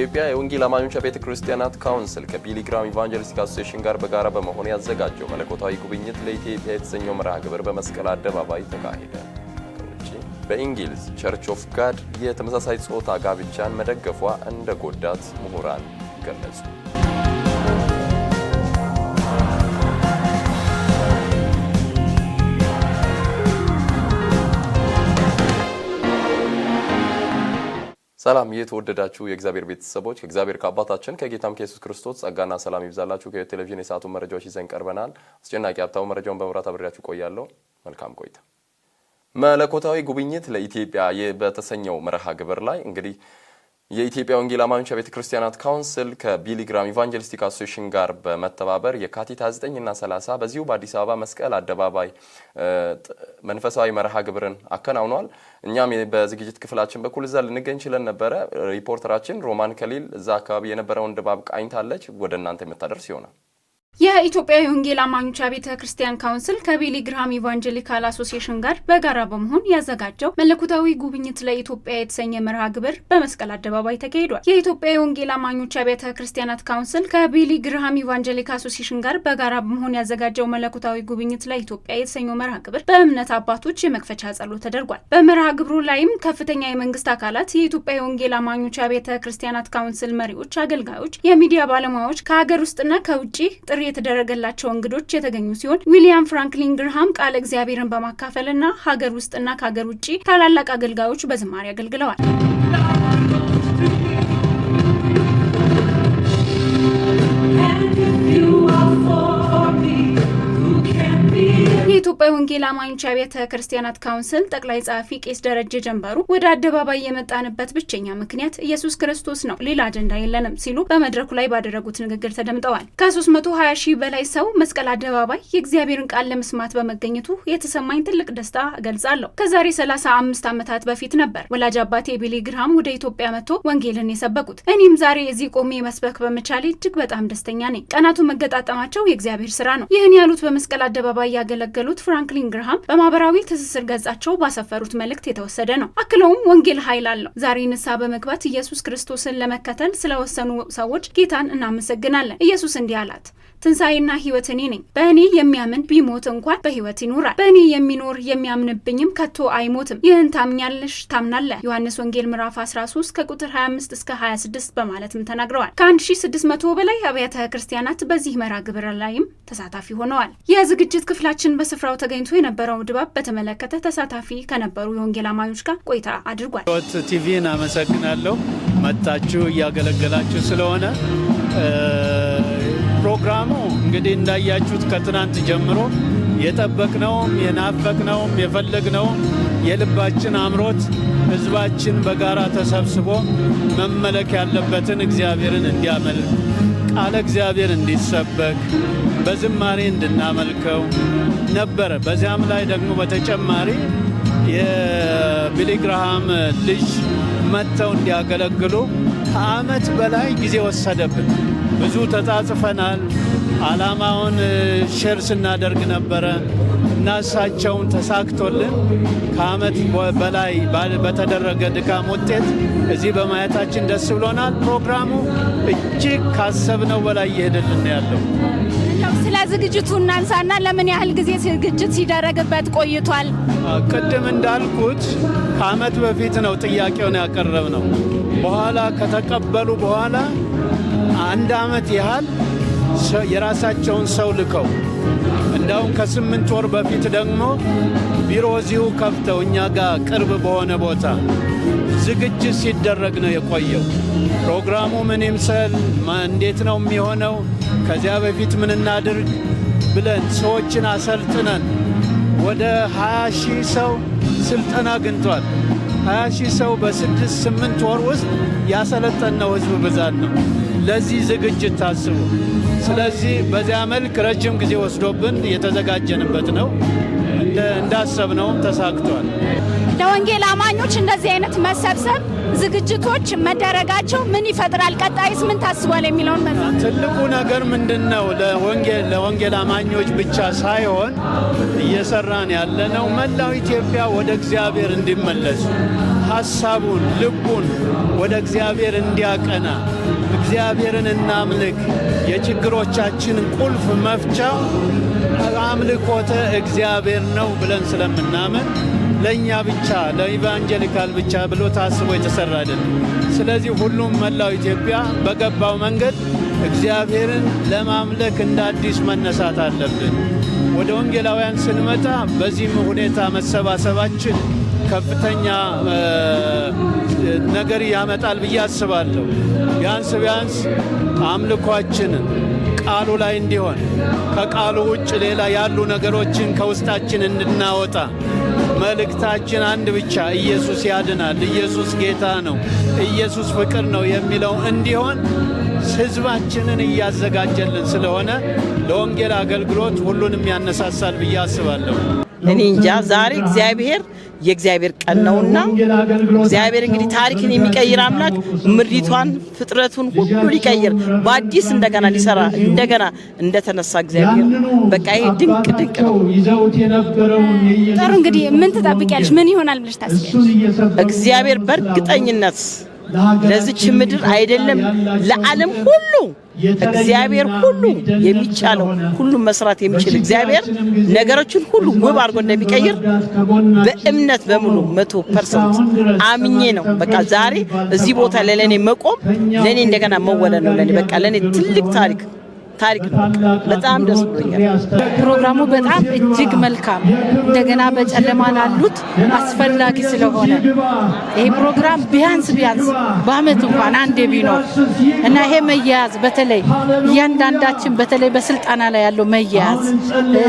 የኢትዮጵያ የወንጌል አማኞች ቤተክርስቲያናት ካውንስል ከቢሊ ግራም ኢቫንጀሊስቲክ አሶሲዬሽን ጋር በጋራ በመሆን ያዘጋጀው መለኮታዊ ጉብኝት ለኢትዮጵያ የተሰኘው መርሃ ግብር በመስቀል አደባባይ ተካሄደ። በእንግሊዝ ቸርች ኦፍ ጋድ የተመሳሳይ ጾታ ጋብቻን መደገፏ እንደጎዳት ምሁራን ገለጹ። ሰላም የተወደዳችሁ የእግዚአብሔር ቤተሰቦች ከእግዚአብሔር ከአባታችን ከጌታም ከኢየሱስ ክርስቶስ ጸጋና ሰላም ይብዛላችሁ። ከቴሌቪዥን የሰዓቱ መረጃዎች ይዘን ቀርበናል። አስጨናቂ ሀብታው መረጃውን በመብራት አብሬያችሁ ቆያለሁ። መልካም ቆይታ። መለኮታዊ ጉብኝት ለኢትዮጵያ በተሰኘው መርሃ ግብር ላይ እንግዲህ የኢትዮጵያ ወንጌል አማኞች ቤተክርስቲያናት ካውንስል ከቢሊ ግራም ኢቫንጀሊስቲክ አሶሲዬሽን ጋር በመተባበር የካቲት 29 እና 30 በዚሁ በአዲስ አበባ መስቀል አደባባይ መንፈሳዊ መርሃ ግብርን አከናውኗል። እኛም በዝግጅት ክፍላችን በኩል እዛ ልንገኝ ችለን ነበረ። ሪፖርተራችን ሮማን ከሊል እዛ አካባቢ የነበረውን ድባብ ቃኝታለች። ወደ እናንተ የምታደርስ ይሆናል። የኢትዮጵያ ወንጌል አማኞች ቤተክርስቲያን ካውንስል ከቢሊ ግራም ኢቫንጀሊካል አሶሲዬሽን ጋር በጋራ በመሆን ያዘጋጀው መለኮታዊ ጉብኝት ለኢትዮጵያ የተሰኘ መርሃ ግብር በመስቀል አደባባይ ተካሂዷል። የኢትዮጵያ ወንጌል አማኞች ቤተክርስቲያናት ካውንስል ከቢሊ ግራም ኢቫንጀሊካል አሶሲዬሽን ጋር በጋራ በመሆን ያዘጋጀው መለኮታዊ ጉብኝት ለኢትዮጵያ የተሰኘው መርሃ ግብር በእምነት አባቶች የመክፈቻ ጸሎት ተደርጓል። በመርሃ ግብሩ ላይም ከፍተኛ የመንግስት አካላት፣ የኢትዮጵያ ወንጌል አማኞች ቤተክርስቲያናት ካውንስል መሪዎች፣ አገልጋዮች፣ የሚዲያ ባለሙያዎች፣ ከሀገር ውስጥና ከውጪ ጥሪ የተደረገላቸው እንግዶች የተገኙ ሲሆን ዊሊያም ፍራንክሊን ግርሃም ቃለ እግዚአብሔርን በማካፈልና ሀገር ውስጥና ከሀገር ውጪ ታላላቅ አገልጋዮች በዝማሬ አገልግለዋል። የኢትዮጵያ ወንጌል አማኞች ቤተክርስቲያናት ካውንስል ጠቅላይ ጸሐፊ ቄስ ደረጀ ጀንበሩ ወደ አደባባይ የመጣንበት ብቸኛ ምክንያት ኢየሱስ ክርስቶስ ነው፣ ሌላ አጀንዳ የለንም ሲሉ በመድረኩ ላይ ባደረጉት ንግግር ተደምጠዋል። ከ320 ሺህ በላይ ሰው መስቀል አደባባይ የእግዚአብሔርን ቃል ለመስማት በመገኘቱ የተሰማኝ ትልቅ ደስታ እገልጻለሁ። ከዛሬ 35 ዓመታት በፊት ነበር ወላጅ አባቴ ቢሊ ግራም ወደ ኢትዮጵያ መጥቶ ወንጌልን የሰበኩት። እኔም ዛሬ እዚህ ቆሜ መስበክ በመቻሌ እጅግ በጣም ደስተኛ ነኝ። ቀናቱ መገጣጠማቸው የእግዚአብሔር ስራ ነው። ይህን ያሉት በመስቀል አደባባይ ያገለገሉት ፍራንክሊን ግርሃም በማህበራዊ ትስስር ገጻቸው ባሰፈሩት መልእክት የተወሰደ ነው። አክለውም ወንጌል ኃይል አለው። ዛሬ ንስሐ በመግባት ኢየሱስ ክርስቶስን ለመከተል ስለወሰኑ ሰዎች ጌታን እናመሰግናለን። ኢየሱስ እንዲህ አላት፣ ትንሣኤና ሕይወት እኔ ነኝ። በእኔ የሚያምን ቢሞት እንኳን በሕይወት ይኖራል። በእኔ የሚኖር የሚያምንብኝም ከቶ አይሞትም። ይህን ታምኛለሽ? ታምናለህ? ዮሐንስ ወንጌል ምዕራፍ 13 ከቁጥር 25 እስከ 26 በማለትም ተናግረዋል። ከ1600 በላይ አብያተ ክርስቲያናት በዚህ መርሃ ግብር ላይም ተሳታፊ ሆነዋል። የዝግጅት ክፍላችን በስፍራው ተገኝቶ የነበረው ድባብ በተመለከተ ተሳታፊ ከነበሩ የወንጌል አማኞች ጋር ቆይታ አድርጓል። ቲቪን አመሰግናለሁ። መጣችሁ እያገለገላችሁ ስለሆነ ፕሮግራሙ እንግዲህ እንዳያችሁት ከትናንት ጀምሮ የጠበቅነውም የናፈቅነውም የፈለግነውም የልባችን አምሮት ህዝባችን በጋራ ተሰብስቦ መመለክ ያለበትን እግዚአብሔርን እንዲያመልክ፣ ቃለ እግዚአብሔር እንዲሰበክ፣ በዝማሬ እንድናመልከው ነበረ። በዚያም ላይ ደግሞ በተጨማሪ የቢሊ ግራም ልጅ መጥተው እንዲያገለግሉ ከዓመት በላይ ጊዜ ወሰደብን። ብዙ ተጻጽፈናል። ዓላማውን ሼር ስናደርግ ነበረ እና እሳቸውን ተሳክቶልን ከዓመት በላይ በተደረገ ድካም ውጤት እዚህ በማየታችን ደስ ብሎናል። ፕሮግራሙ እጅግ ካሰብነው በላይ እየሄደልን ያለው። ስለ ዝግጅቱ እናንሳና ለምን ያህል ጊዜ ዝግጅት ሲደረግበት ቆይቷል? ቅድም እንዳልኩት ከዓመት በፊት ነው ጥያቄውን ያቀረብነው። በኋላ ከተቀበሉ በኋላ 1 ዓመት ያህል የራሳቸውን ሰው ልከው እንዳውም ከ8 ወር በፊት ደግሞ ቢሮ እዚሁ ከፍተው እኛ ጋር ቅርብ በሆነ ቦታ ዝግጅት ሲደረግ ነው የቆየው። ፕሮግራሙ ምን ይምሰል፣ እንዴት ነው የሚሆነው፣ ከዚያ በፊት ምን እናድርግ ብለን ሰዎችን አሰልጥነን ወደ 20 ሺህ ሰው ስልጠና አግኝቷል። 20 ሺህ ሰው በ6-8 ወር ውስጥ ያሰለጠነው ህዝብ ብዛት ነው ለዚህ ዝግጅት ታስቡ። ስለዚህ በዚያ መልክ ረጅም ጊዜ ወስዶብን የተዘጋጀንበት ነው። እንዳሰብነው ተሳክቷል። ለወንጌል አማኞች እንደዚህ አይነት መሰብሰብ ዝግጅቶች መደረጋቸው ምን ይፈጥራል? ቀጣይስ ምን ታስቧል የሚለውን ትልቁ ነገር ምንድነው? ለወንጌል አማኞች ብቻ ሳይሆን እየሰራን ያለነው መላው ኢትዮጵያ ወደ እግዚአብሔር እንዲመለስ ሐሳቡን ልቡን ወደ እግዚአብሔር እንዲያቀና እግዚአብሔርን እናምልክ። የችግሮቻችን ቁልፍ መፍቻው አምልኮተ እግዚአብሔር ነው ብለን ስለምናምን ለኛ ብቻ ለኢቫንጀሊካል ብቻ ብሎ ታስቦ የተሰራ አይደለም። ስለዚህ ሁሉም መላው ኢትዮጵያ በገባው መንገድ እግዚአብሔርን ለማምለክ እንደ አዲስ መነሳት አለብን። ወደ ወንጌላውያን ስንመጣ በዚህም ሁኔታ መሰባሰባችን ከፍተኛ ነገር ያመጣል ብዬ አስባለሁ። ቢያንስ አምልኳችንን ቃሉ ላይ እንዲሆን ከቃሉ ውጭ ሌላ ያሉ ነገሮችን ከውስጣችን እንድናወጣ መልእክታችን አንድ ብቻ ኢየሱስ ያድናል፣ ኢየሱስ ጌታ ነው፣ ኢየሱስ ፍቅር ነው የሚለው እንዲሆን ሕዝባችንን እያዘጋጀልን ስለሆነ ለወንጌል አገልግሎት ሁሉንም ያነሳሳል ብዬ አስባለሁ። እኔ እንጃ ዛሬ እግዚአብሔር የእግዚአብሔር ቀን ነውና እግዚአብሔር እንግዲህ ታሪክን የሚቀይር አምላክ ምድሪቷን ፍጥረቱን ሁሉ ሊቀይር በአዲስ እንደገና ሊሰራ እንደገና እንደተነሳ እግዚአብሔር በቃ ይሄ ድንቅ ነው። ጥሩ እንግዲህ ምን ትጠብቂያለሽ? ምን ይሆናል ብለሽ ታስቢያለሽ? እግዚአብሔር በእርግጠኝነት ለዚች ምድር አይደለም ለዓለም ሁሉ እግዚአብሔር ሁሉ የሚቻለው ሁሉ መስራት የሚችል እግዚአብሔር ነገሮችን ሁሉ ውብ አድርጎ እንደሚቀይር በእምነት በሙሉ 100% አምኜ ነው። በቃ ዛሬ እዚህ ቦታ ለኔ መቆም ለኔ እንደገና መወለድ ነው። ለኔ በቃ ለኔ ትልቅ ታሪክ ነው። በጣም ደስ ብሎኛል። ፕሮግራሙ በጣም እጅግ መልካም እንደገና በጨለማ ላሉት አስፈላጊ ስለሆነ ይሄ ፕሮግራም ቢያንስ በአመት እንኳን አንዴ ቢኖር እና ይሄ መያዝ በተለይ እያንዳንዳችን በተለይ በስልጣና ላይ ያለው መያዝ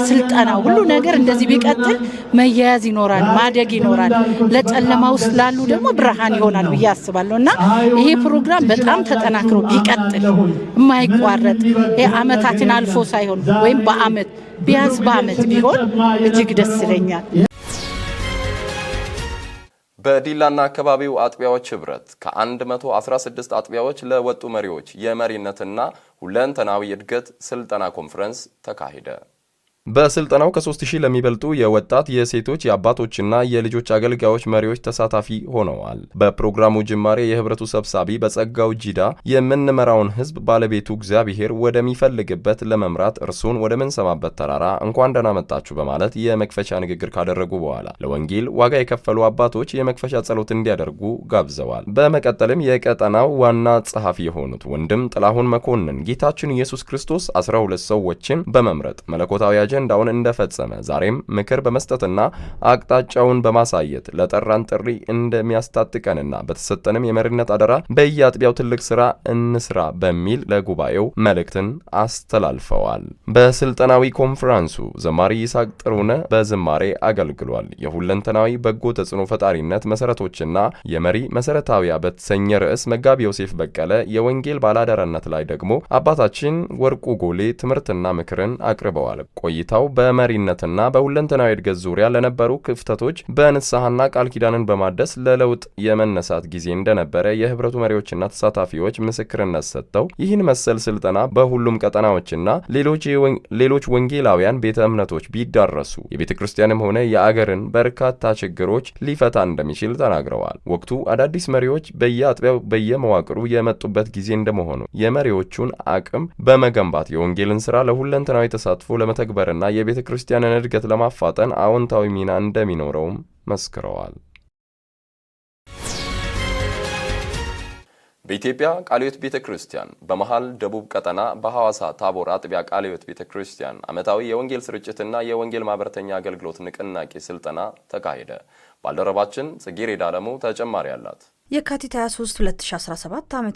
ስልጣና ሁሉ ነገር እንደዚህ ቢቀጥል መያዝ ይኖራል፣ ማደግ ይኖራል። ለጨለማ ውስጥ ላሉ ደግሞ ብርሃን ይሆናል ብዬ አስባለሁና ይሄ ፕሮግራም በጣም ተጠናክሮ ቢቀጥል የማይቋረጥ አመታችን አልፎ ሳይሆን ወይም ቢያንስ በአመት ቢሆን እጅግ ደስ ይለኛል። በዲላና አካባቢው አጥቢያዎች ህብረት ከ116 አጥቢያዎች ለወጡ መሪዎች የመሪነትና ሁለንተናዊ እድገት ስልጠና ኮንፈረንስ ተካሄደ። በስልጠናው ከ3000 ለሚበልጡ የወጣት የሴቶች የአባቶችና የልጆች አገልጋዮች መሪዎች ተሳታፊ ሆነዋል። በፕሮግራሙ ጅማሬ የህብረቱ ሰብሳቢ በጸጋው ጂዳ የምንመራውን ህዝብ ባለቤቱ እግዚአብሔር ወደሚፈልግበት ለመምራት እርሱን ወደምንሰማበት ተራራ እንኳን ደህና መጣችሁ በማለት የመክፈቻ ንግግር ካደረጉ በኋላ ለወንጌል ዋጋ የከፈሉ አባቶች የመክፈቻ ጸሎት እንዲያደርጉ ጋብዘዋል። በመቀጠልም የቀጠናው ዋና ጸሐፊ የሆኑት ወንድም ጥላሁን መኮንን ጌታችን ኢየሱስ ክርስቶስ 12 ሰዎችን በመምረጥ መለኮታዊ አጀንዳውን እንደፈጸመ ዛሬም ምክር በመስጠትና አቅጣጫውን በማሳየት ለጠራን ጥሪ እንደሚያስታጥቀንና በተሰጠንም የመሪነት አደራ በየአጥቢያው ትልቅ ስራ እንስራ በሚል ለጉባኤው መልእክትን አስተላልፈዋል። በስልጠናዊ ኮንፈረንሱ ዘማሪ ይስሐቅ ጥሩነ በዝማሬ አገልግሏል። የሁለንተናዊ በጎ ተጽዕኖ ፈጣሪነት መሰረቶችና የመሪ መሰረታዊያ በተሰኘ ርዕስ መጋቢ ዮሴፍ በቀለ የወንጌል ባላደራነት ላይ ደግሞ አባታችን ወርቁ ጎሌ ትምህርትና ምክርን አቅርበዋል። ቆይታው በመሪነትና በሁለንተናዊ እድገት ዙሪያ ለነበሩ ክፍተቶች በንስሐና ቃል ኪዳንን በማደስ ለለውጥ የመነሳት ጊዜ እንደነበረ የህብረቱ መሪዎችና ተሳታፊዎች ምስክርነት ሰጥተው ይህን መሰል ስልጠና በሁሉም ቀጠናዎችና ሌሎች ወንጌላውያን ቤተ እምነቶች ቢዳረሱ የቤተ ክርስቲያንም ሆነ የአገርን በርካታ ችግሮች ሊፈታ እንደሚችል ተናግረዋል። ወቅቱ አዳዲስ መሪዎች በየአጥቢያው በየመዋቅሩ የመጡበት ጊዜ እንደመሆኑ የመሪዎቹን አቅም በመገንባት የወንጌልን ስራ ለሁለንተናዊ ተሳትፎ ለመተግበርና የቤተ ክርስቲያንን እድገት ለማፋጠን አዎንታዊ ሚና እንደሚኖረውም መስክረዋል። በኢትዮጵያ ቃለ ሕይወት ቤተ ክርስቲያን በመሃል ደቡብ ቀጠና በሐዋሳ ታቦር አጥቢያ ቃለ ሕይወት ቤተ ክርስቲያን ዓመታዊ የወንጌል ስርጭትና የወንጌል ማህበረተኛ አገልግሎት ንቅናቄ ስልጠና ተካሄደ። ባልደረባችን ጽጌረዳ አለሙ ተጨማሪ አላት። የካቲት 23 2017 ዓ.ም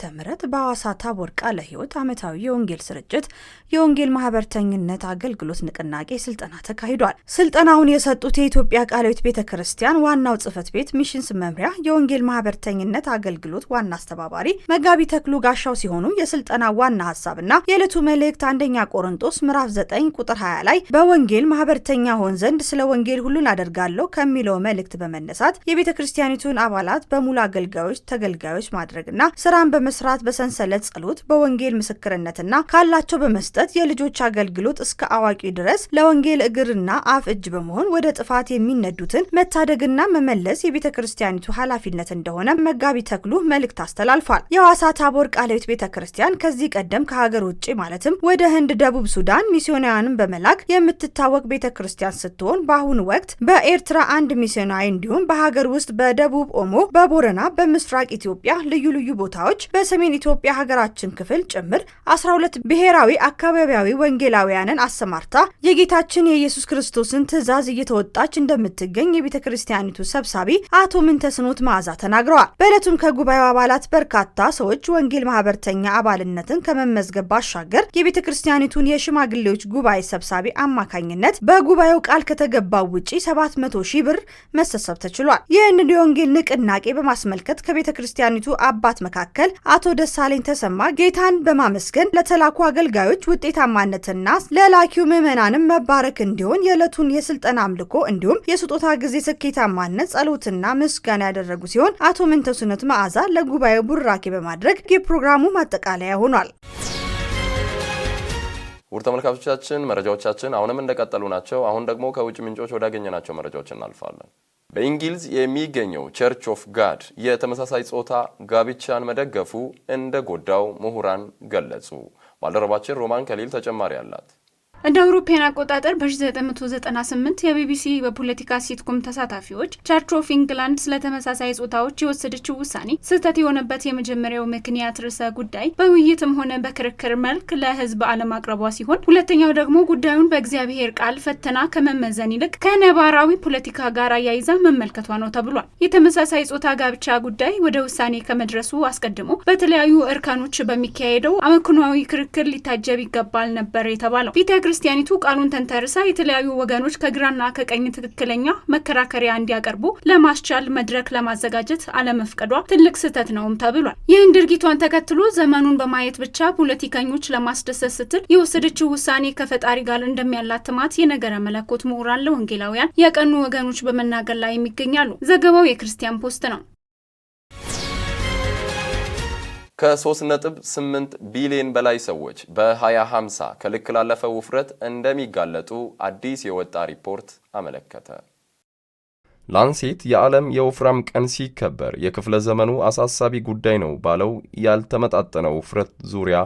በሐዋሳ ታቦር ቃለ ሕይወት ዓመታዊ የወንጌል ስርጭት የወንጌል ማህበረተኝነት አገልግሎት ንቅናቄ ስልጠና ተካሂዷል። ስልጠናውን የሰጡት የኢትዮጵያ ቃለ ሕይወት ቤተክርስቲያን ዋናው ጽሕፈት ቤት ሚሽንስ መምሪያ የወንጌል ማህበረተኝነት አገልግሎት ዋና አስተባባሪ መጋቢ ተክሉ ጋሻው ሲሆኑ የስልጠና ዋና ሐሳብና የዕለቱ መልእክት አንደኛ ቆሮንቶስ ምዕራፍ 9 ቁጥር 20 ላይ በወንጌል ማህበረተኛ ሆን ዘንድ ስለ ወንጌል ሁሉን አደርጋለሁ ከሚለው መልእክት በመነሳት የቤተክርስቲያኒቱን አባላት በሙሉ አገልግሎት አገልጋዮች ተገልጋዮች ማድረግና ስራን በመስራት በሰንሰለት ጸሎት በወንጌል ምስክርነትና ካላቸው በመስጠት የልጆች አገልግሎት እስከ አዋቂ ድረስ ለወንጌል እግርና አፍ እጅ በመሆን ወደ ጥፋት የሚነዱትን መታደግና መመለስ የቤተክርስቲያኒቱ ኃላፊነት እንደሆነ መጋቢ ተክሉ መልእክት አስተላልፏል። የሐዋሳ ታቦር ቃለ ሕይወት ቤተክርስቲያን ከዚህ ቀደም ከሀገር ውጭ ማለትም ወደ ህንድ፣ ደቡብ ሱዳን ሚስዮናውያንን በመላክ የምትታወቅ ቤተክርስቲያን ስትሆን በአሁኑ ወቅት በኤርትራ አንድ ሚስዮናዊ እንዲሁም በሀገር ውስጥ በደቡብ ኦሞ፣ በቦረና፣ በምስራቅ ኢትዮጵያ ልዩ ልዩ ቦታዎች በሰሜን ኢትዮጵያ ሀገራችን ክፍል ጭምር 12 ብሔራዊ አካባቢያዊ ወንጌላውያንን አሰማርታ የጌታችን የኢየሱስ ክርስቶስን ትእዛዝ እየተወጣች እንደምትገኝ የቤተክርስቲያኒቱ ሰብሳቢ አቶ ምንተስኖት መዓዛ ተናግረዋል። በዕለቱም ከጉባኤው አባላት በርካታ ሰዎች ወንጌል ማህበርተኛ አባልነትን ከመመዝገብ ባሻገር የቤተክርስቲያኒቱን የሽማግሌዎች ጉባኤ ሰብሳቢ አማካኝነት በጉባኤው ቃል ከተገባው ውጪ 700,000 ብር መሰብሰብ ተችሏል። ይህንን የወንጌል ንቅናቄ በማስመልከት ከቤተክርስቲያኒቱ አባት መካከል አቶ ደሳለኝ ተሰማ ጌታን በማመስገን ለተላኩ አገልጋዮች ውጤታማነትና ለላኪው ምዕመናንም መባረክ እንዲሆን የዕለቱን የስልጠና አምልኮ እንዲሁም የስጦታ ጊዜ ስኬታማነት ጸሎትና ምስጋና ያደረጉ ሲሆን አቶ ምንተስኖት መዓዛ ለጉባኤው ቡራኬ በማድረግ የፕሮግራሙ ማጠቃለያ ሆኗል። ውድ ተመልካቾቻችን መረጃዎቻችን አሁንም እንደቀጠሉ ናቸው። አሁን ደግሞ ከውጭ ምንጮች ወዳገኘናቸው መረጃዎች እናልፋለን። በእንግሊዝ የሚገኘው ቸርች ኦፍ ጋድ የተመሳሳይ ጾታ ጋብቻን መደገፉ እንደጎዳው ምሁራን ገለጹ። ባልደረባችን ሮማን ከሊል ተጨማሪ አላት። እንደ አውሮፓውያን አቆጣጠር በ1998 የቢቢሲ በፖለቲካ ሲትኮም ተሳታፊዎች ቸርች ኦፍ ኢንግላንድ ስለተመሳሳይ ጾታዎች የወሰደችው ውሳኔ ስህተት የሆነበት የመጀመሪያው ምክንያት ርዕሰ ጉዳይ በውይይትም ሆነ በክርክር መልክ ለሕዝብ አለማቅረቧ ሲሆን፣ ሁለተኛው ደግሞ ጉዳዩን በእግዚአብሔር ቃል ፈተና ከመመዘን ይልቅ ከነባራዊ ፖለቲካ ጋር አያይዛ መመልከቷ ነው ተብሏል። የተመሳሳይ ጾታ ጋብቻ ጉዳይ ወደ ውሳኔ ከመድረሱ አስቀድሞ በተለያዩ እርከኖች በሚካሄደው አመክንዮአዊ ክርክር ሊታጀብ ይገባል ነበር የተባለው። ክርስቲያኒቱ ቃሉን ተንተርሳ የተለያዩ ወገኖች ከግራና ከቀኝ ትክክለኛ መከራከሪያ እንዲያቀርቡ ለማስቻል መድረክ ለማዘጋጀት አለመፍቀዷ ትልቅ ስህተት ነውም ተብሏል። ይህን ድርጊቷን ተከትሎ ዘመኑን በማየት ብቻ ፖለቲከኞች ለማስደሰት ስትል የወሰደችው ውሳኔ ከፈጣሪ ጋር እንደሚያላትማት የነገረ መለኮት ምሁራን ለወንጌላውያን የቀኑ ወገኖች በመናገር ላይ የሚገኛሉ። ዘገባው የክርስቲያን ፖስት ነው። ከ3.8 ቢሊዮን በላይ ሰዎች በ2050 ከልክ ላለፈ ውፍረት እንደሚጋለጡ አዲስ የወጣ ሪፖርት አመለከተ። ላንሴት የዓለም የወፍራም ቀን ሲከበር የክፍለ ዘመኑ አሳሳቢ ጉዳይ ነው ባለው ያልተመጣጠነ ውፍረት ዙሪያ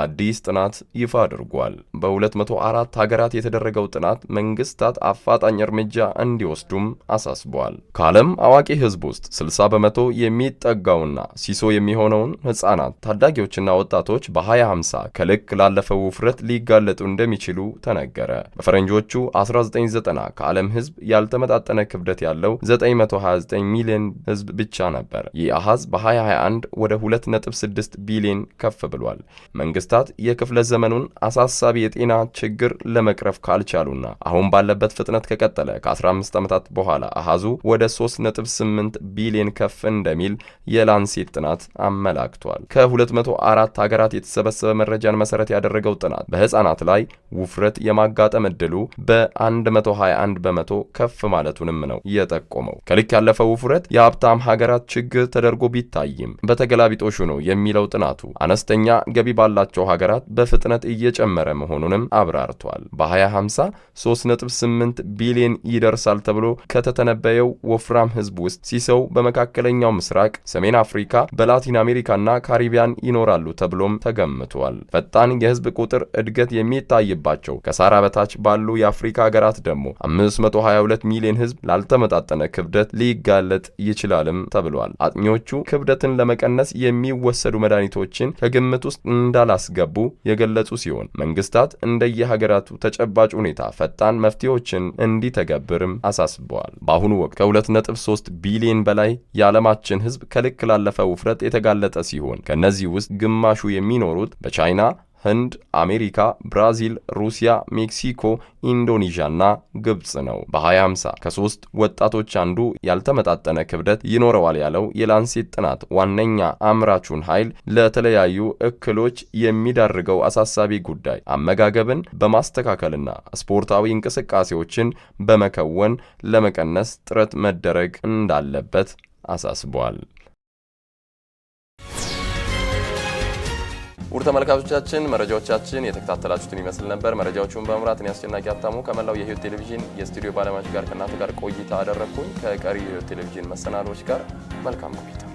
አዲስ ጥናት ይፋ አድርጓል። በ204 ሀገራት የተደረገው ጥናት መንግስታት አፋጣኝ እርምጃ እንዲወስዱም አሳስቧል። ከዓለም አዋቂ ሕዝብ ውስጥ 60 በመቶ የሚጠጋውና ሲሶ የሚሆነውን ሕፃናት፣ ታዳጊዎችና ወጣቶች በ2050 ከልክ ላለፈው ውፍረት ሊጋለጡ እንደሚችሉ ተነገረ። በፈረንጆቹ 1990 ከዓለም ሕዝብ ያልተመጣጠነ ክብደት ያለው 929 ሚሊዮን ሕዝብ ብቻ ነበር። ይህ አሃዝ በ2021 ወደ 2.6 ቢሊዮን ከፍ ብሏል። መንግስታት የክፍለ ዘመኑን አሳሳቢ የጤና ችግር ለመቅረፍ ካልቻሉና አሁን ባለበት ፍጥነት ከቀጠለ ከ15 ዓመታት በኋላ አሃዙ ወደ 3.8 ቢሊዮን ከፍ እንደሚል የላንሴት ጥናት አመላክቷል። ከ204 ሀገራት የተሰበሰበ መረጃን መሰረት ያደረገው ጥናት በህፃናት ላይ ውፍረት የማጋጠም እድሉ በ121 በመቶ ከፍ ማለቱንም ነው የጠቆመው። ከልክ ያለፈው ውፍረት የሀብታም ሀገራት ችግር ተደርጎ ቢታይም በተገላቢጦሹ ነው የሚለው ጥናቱ አነስተኛ ገቢ ባላቸው ሀገራት በፍጥነት እየጨመረ መሆኑንም አብራርቷል። በ2050 3.8 ቢሊዮን ይደርሳል ተብሎ ከተተነበየው ወፍራም ህዝብ ውስጥ ሲሰው በመካከለኛው ምስራቅ፣ ሰሜን አፍሪካ፣ በላቲን አሜሪካና ካሪቢያን ይኖራሉ ተብሎም ተገምቷል። ፈጣን የህዝብ ቁጥር እድገት የሚታይባቸው ከሳራ በታች ባሉ የአፍሪካ ሀገራት ደግሞ 522 ሚሊዮን ህዝብ ላልተመጣጠነ ክብደት ሊጋለጥ ይችላልም ተብሏል። አጥኚዎቹ ክብደትን ለመቀነስ የሚወሰዱ መድኃኒቶችን ከግምት ውስጥ እንዳላስገቡ የገለጹ ሲሆን መንግስታት እንደየሀገራቱ ተጨባጭ ሁኔታ ፈጣን መፍትሄዎችን እንዲተገብርም አሳስበዋል። በአሁኑ ወቅት ከ2.3 ቢሊዮን በላይ የዓለማችን ህዝብ ከልክ ላለፈ ውፍረት የተጋለጠ ሲሆን ከነዚህ ውስጥ ግማሹ የሚኖሩት በቻይና፣ ህንድ፣ አሜሪካ፣ ብራዚል፣ ሩሲያ፣ ሜክሲኮ፣ ኢንዶኔዥያና ግብጽ ነው። በ2050 ከ3 ወጣቶች አንዱ ያልተመጣጠነ ክብደት ይኖረዋል ያለው የላንሴት ጥናት ዋነኛ አምራቹን ኃይል ለተለያዩ እክሎች የሚዳርገው አሳሳቢ ጉዳይ አመጋገብን በማስተካከልና ስፖርታዊ እንቅስቃሴዎችን በመከወን ለመቀነስ ጥረት መደረግ እንዳለበት አሳስቧል። ውድ ተመልካቾቻችን መረጃዎቻችን የተከታተላችሁትን ይመስል ነበር። መረጃዎቹን በመምራት እኔ አስጨናቂ ሀብታሙ ከመላው የህይወት ቴሌቪዥን የስቱዲዮ ባለሙያዎች ጋር ከእናንተ ጋር ቆይታ አደረኩኝ። ከቀሪ የህይወት ቴሌቪዥን መሰናዶዎች ጋር መልካም ቆይታ